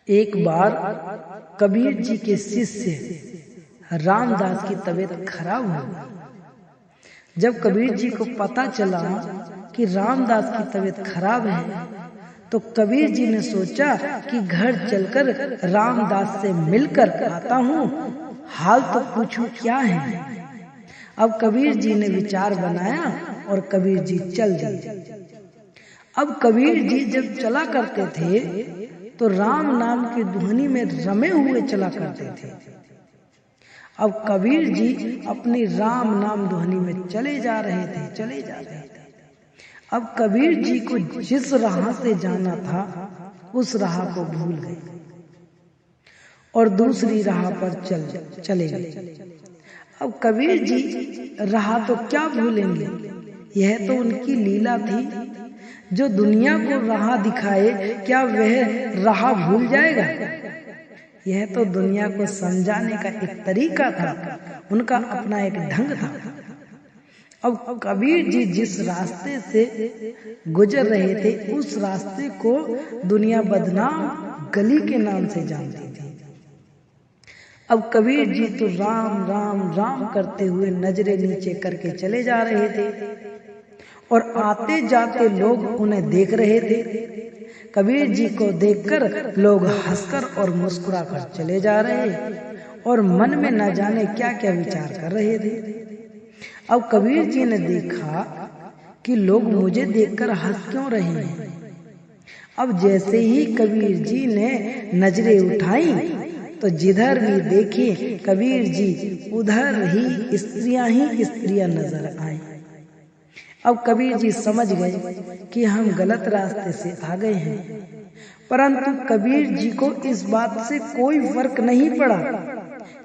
एक बार कबीर जी के शिष्य रामदास की तबीयत खराब हो गई। जब कबीर जी को पता चला कि रामदास की तबीयत खराब है तो कबीर जी ने सोचा कि घर चलकर रामदास से मिलकर आता हूँ, हाल तो पूछूं क्या है। अब कबीर जी ने विचार बनाया और कबीर जी चल दिए। अब कबीर जी जब चला करते थे तो राम नाम की ध्वनि में रमे हुए चला करते थे। अब कबीर जी अपनी राम नाम ध्वनि में चले जा रहे थे। अब कबीर जी को जिस राह से जाना था उस राह को भूल गए और दूसरी राह पर चले गए। अब कबीर जी राह तो क्या भूलेंगे, यह तो उनकी लीला थी। जो दुनिया को राह दिखाए क्या वह राह भूल जाएगा? यह तो दुनिया को समझाने का एक तरीका था, उनका अपना एक ढंग था। अब कबीर जी जिस रास्ते से गुजर रहे थे उस रास्ते को दुनिया बदनाम गली के नाम से जानती थी। अब कबीर जी तो राम राम राम करते हुए नजरें नीचे करके चले जा रहे थे और आते जाते लोग उन्हें देख रहे थे। कबीर जी को देखकर लोग हंसकर और मुस्कुराकर चले जा रहे और मन में न जाने क्या क्या विचार कर रहे थे। अब कबीर जी ने देखा कि लोग मुझे देखकर हंस क्यों रहे हैं। अब जैसे ही कबीर जी ने नजरें उठाई तो जिधर भी देखे कबीर जी उधर ही स्त्रियां नजर आई। अब कबीर जी समझ गए कि हम गलत रास्ते से आ गए हैं, परंतु कबीर जी को इस बात से कोई फर्क नहीं पड़ा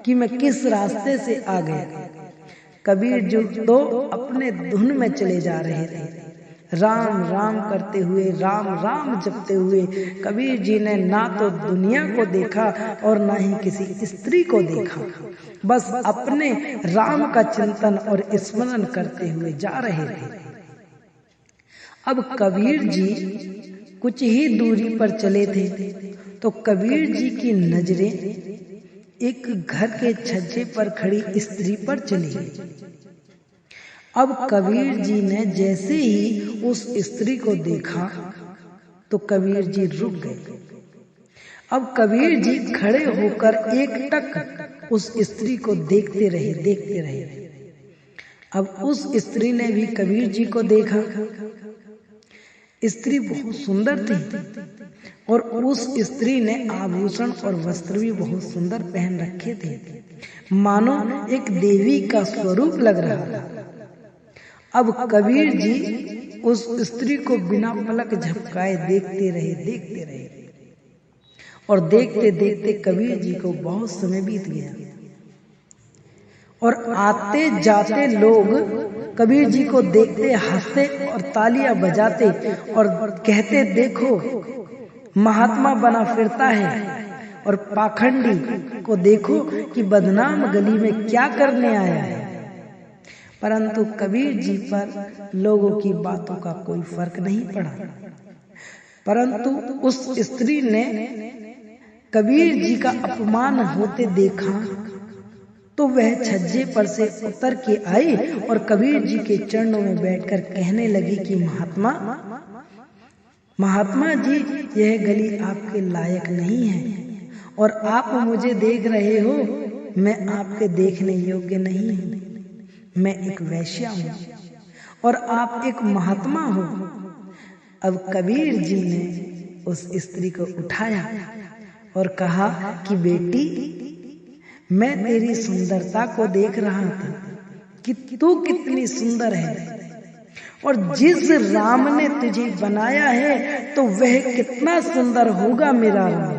कि मैं किस रास्ते से आ गया। कबीर जी तो अपने धुन में चले जा रहे थे, राम राम करते हुए, राम राम जपते हुए। कबीर जी ने ना तो दुनिया को देखा और ना ही किसी स्त्री को देखा, बस अपने राम का चिंतन और स्मरण करते हुए जा रहे थे। अब कबीर जी कुछ ही दूरी पर चले थे तो कबीर जी की नजरें एक घर के छज्जे पर खड़ी स्त्री पर चली गई। अब कबीर जी ने जैसे ही उस स्त्री को देखा तो कबीर जी रुक गए। अब कबीर जी खड़े होकर एकटक उस स्त्री को देखते रहे। अब उस स्त्री ने भी कबीर जी को देखा। स्त्री बहुत सुंदर थी और उस स्त्री ने आभूषण और वस्त्र भी बहुत सुंदर पहन रखे थे, मानो एक देवी का स्वरूप लग रहा था। अब कबीर जी उस स्त्री को बिना पलक झपकाए देखते रहे और देखते देखते कबीर जी को बहुत समय बीत गया और आते जाते लोग कबीर जी को देखते हंसते और तालियां बजाते और कहते, देखो महात्मा बना फिरता है और पाखंडी को देखो कि बदनाम गली में क्या करने आया है। परंतु कबीर जी पर लोगों की बातों का कोई फर्क नहीं पड़ा, परंतु उस स्त्री ने कबीर जी का अपमान होते देखा तो वह छज्जे पर से उतर के आई और कबीर जी के चरणों में बैठकर कहने लगी कि महात्मा जी, यह गली आपके लायक नहीं है और आप मुझे देख रहे हो, मैं आपके देखने योग्य नहीं हूँ। मैं एक वैश्या हूँ और आप एक महात्मा हो। अब कबीर जी ने उस स्त्री को उठाया और कहा कि बेटी, मैं तेरी सुंदरता को देख रहा था कि तू कितनी सुंदर है और जिस राम ने तुझे बनाया है तो वह कितना सुंदर होगा मेरा राम।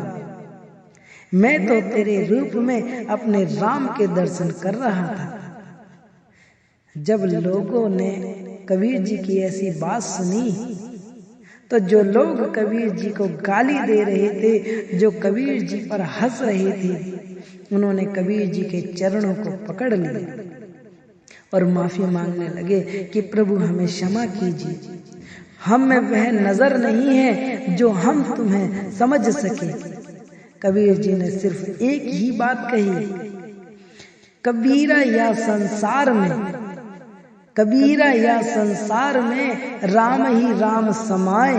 मैं तो तेरे रूप में अपने राम के दर्शन कर रहा था। जब लोगों ने कबीर जी की ऐसी बात सुनी तो जो लोग कबीर जी को गाली दे रहे थे, जो कबीर जी पर हंस रहे थे, उन्होंने कबीर जी के चरणों को पकड़ लिया और माफी मांगने लगे कि प्रभु हमें क्षमा कीजिए, हम में वह नजर नहीं है जो हम तुम्हें समझ सके। कबीर जी ने सिर्फ एक ही बात कही, कबीरा या संसार में, कबीरा या संसार में राम ही राम समाए,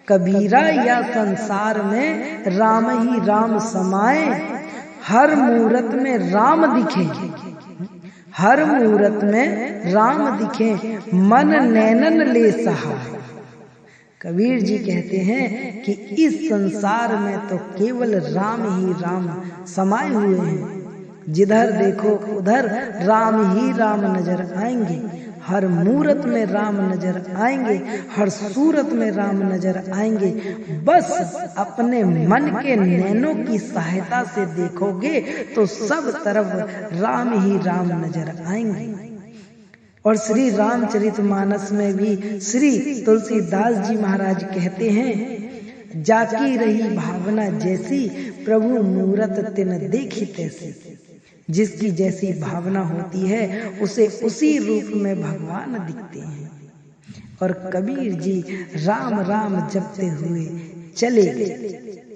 कबीरा या संसार में राम ही राम समाए, हर मूरत में राम दिखे, हर मूरत में राम दिखे, मन नैनन ले सहाय। कबीर जी कहते हैं कि इस संसार में तो केवल राम ही राम समाये हुए हैं, जिधर देखो उधर राम ही राम नजर आएंगे, हर मूरत में राम नजर आएंगे, हर सूरत में राम नजर आएंगे। बस अपने मन के नैनों की सहायता से देखोगे तो सब तरफ राम ही राम नजर आएंगे। और श्री रामचरितमानस में भी श्री तुलसीदास जी महाराज कहते हैं, जाकी रही भावना जैसी, प्रभु मूरत तिन देखी तैसी। जिसकी जैसी भावना होती है उसे उसी रूप में भगवान दिखते हैं। और कबीर जी राम राम जपते हुए चले गए।